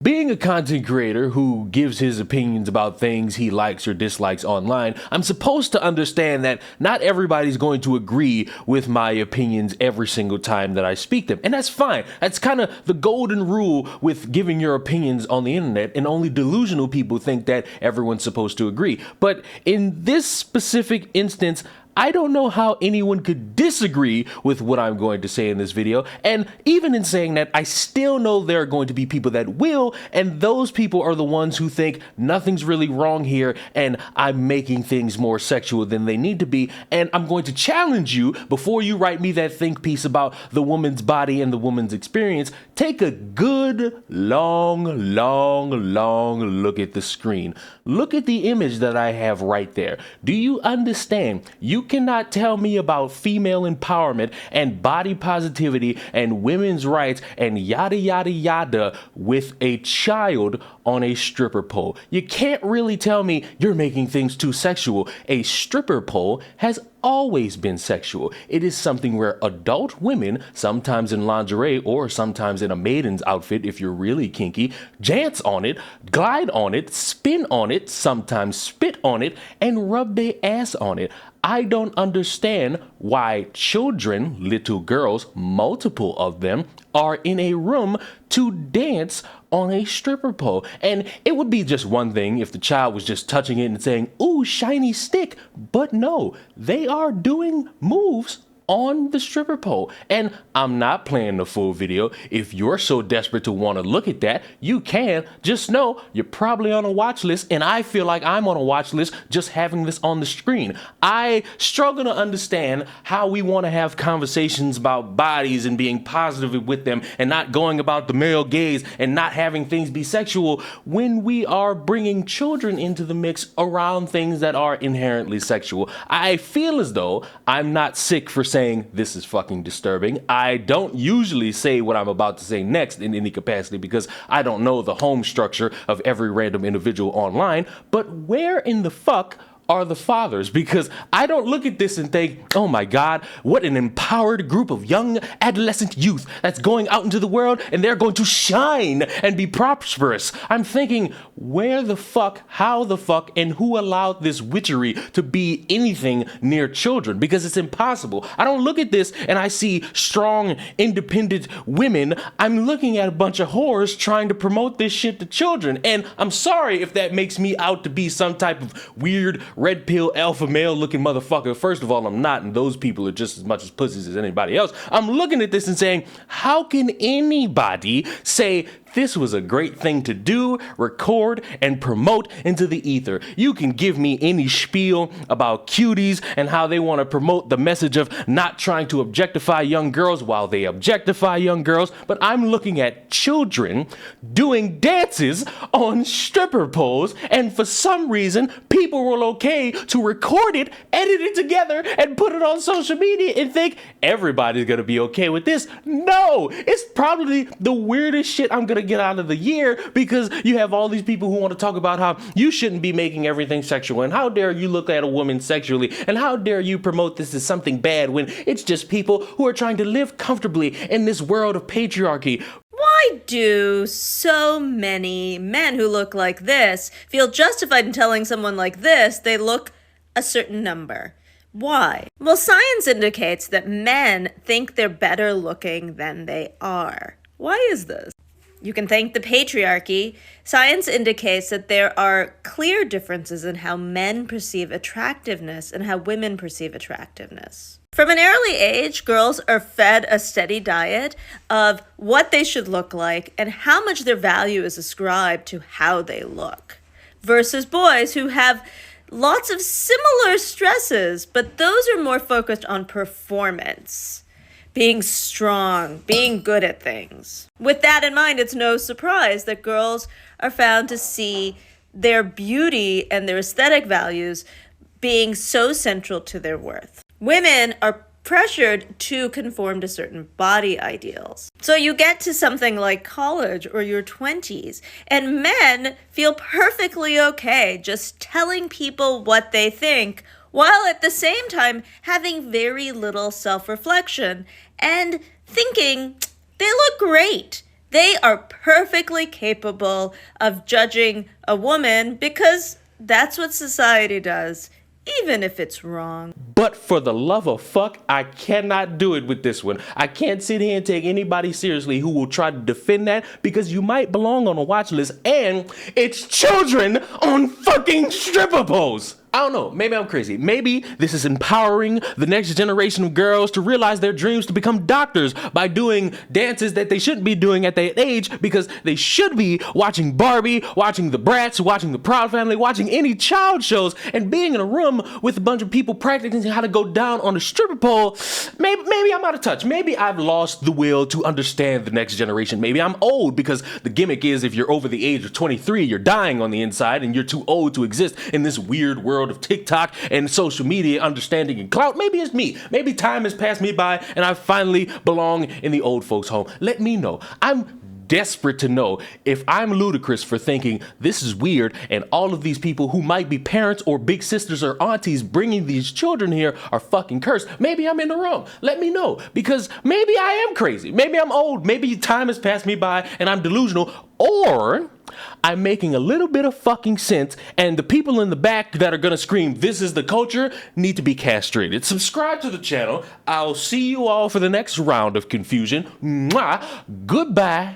Being a content creator who gives his opinions about things he likes or dislikes online, I'm supposed to understand that not everybody's going to agree with my opinions every single time that I speak them. And that's fine. That's kind of the golden rule with giving your opinions on the internet, and only delusional people think that everyone's supposed to agree. But in this specific instance, I don't know how anyone could disagree with what I'm going to say in this video. And even in saying that, I still know there are going to be people that will, and those people are the ones who think nothing's really wrong here and I'm making things more sexual than they need to be. And I'm going to challenge you, before you write me that think piece about the woman's body and the woman's experience, take a good, long look at the screen. Look at the image that I have right there. Do you understand? You cannot tell me about female empowerment and body positivity and women's rights and yada yada yada with a child on a stripper pole. You can't really tell me you're making things too sexual. A stripper pole has always been sexual. It is something where adult women, sometimes in lingerie or sometimes in a maiden's outfit if you're really kinky, dance on it, glide on it, spin on it, sometimes spit on it, and rub their ass on it. I don't understand why children, little girls, multiple of them, are in a room to dance on a stripper pole. And it would be just one thing if the child was just touching it and saying, "Ooh, shiny stick." But no, they are doing moves on the stripper pole. And I'm not playing the full video. If you're so desperate to want to look at that, you can. Just know you're probably on a watch list, and I feel like I'm on a watch list just having this on the screen. I struggle to understand how we want to have conversations about bodies and being positive with them and not going about the male gaze and not having things be sexual when we are bringing children into the mix around things that are inherently sexual. I feel as though I'm not sick for saying this is fucking disturbing. I don't usually say what I'm about to say next in any capacity because I don't know the home structure of every random individual online, but where in the fuck are the fathers? Because I don't look at this and think, oh my God, what an empowered group of young adolescent youth that's going out into the world and they're going to shine and be prosperous. I'm thinking, where the fuck, how the fuck, and who allowed this witchery to be anything near children? Because it's impossible. I don't look at this and I see strong, independent women. I'm looking at a bunch of whores trying to promote this shit to children. And I'm sorry if that makes me out to be some type of weird red pill alpha male looking motherfucker. First of all, I'm not, and those people are just as much as pussies as anybody else. I'm looking at this and saying, how can anybody say this was a great thing to do, record, and promote into the ether? You can give me any spiel about cuties and how they want to promote the message of not trying to objectify young girls while they objectify young girls, but I'm looking at children doing dances on stripper poles, and for some reason, people were okay to record it, edit it together, and put it on social media and think everybody's gonna be okay with this. No, it's probably the weirdest shit I'm gonna get out of the year, because you have all these people who want to talk about how you shouldn't be making everything sexual, and how dare you look at a woman sexually, and how dare you promote this as something bad when it's just people who are trying to live comfortably in this world of patriarchy. Why do so many men who look like this feel justified in telling someone like this they look a certain number? Why? Well, science indicates that men think they're better looking than they are. Why is this? You can thank the patriarchy. Science indicates that there are clear differences in how men perceive attractiveness and how women perceive attractiveness. From an early age, girls are fed a steady diet of what they should look like and how much their value is ascribed to how they look, versus boys who have lots of similar stresses, but those are more focused on performance, being strong, being good at things. With that in mind, it's no surprise that girls are found to see their beauty and their aesthetic values being so central to their worth. Women are pressured to conform to certain body ideals. So you get to something like college or your 20s, and men feel perfectly okay just telling people what they think, while at the same time having very little self-reflection and thinking they look great. They are perfectly capable of judging a woman because that's what society does, even if it's wrong. But for the love of fuck, I cannot do it with this one. I can't sit here and take anybody seriously who will try to defend that, because you might belong on a watch list and it's children on fucking stripper poles. I don't know, maybe I'm crazy. Maybe this is empowering the next generation of girls to realize their dreams to become doctors by doing dances that they shouldn't be doing at their age, because they should be watching Barbie, watching the Bratz, watching the Proud Family, watching any child shows, and being in a room with a bunch of people practicing how to go down on a stripper pole. Maybe I'm out of touch. Maybe I've lost the will to understand the next generation. Maybe I'm old, because the gimmick is if you're over the age of 23, you're dying on the inside and you're too old to exist in this weird world of TikTok and social media understanding and clout. Maybe it's me. Maybe time has passed me by and I finally belong in the old folks home. Let me know. I'm desperate to know if I'm ludicrous for thinking this is weird, and all of these people who might be parents or big sisters or aunties bringing these children here are fucking cursed. Maybe I'm in the wrong. Let me know, because maybe I am crazy. Maybe I'm old. Maybe time has passed me by and I'm delusional, or I'm making a little bit of fucking sense, and the people in the back that are gonna scream, "This is the culture," need to be castrated. Subscribe to the channel. I'll see you all for the next round of confusion. Mwah. Goodbye.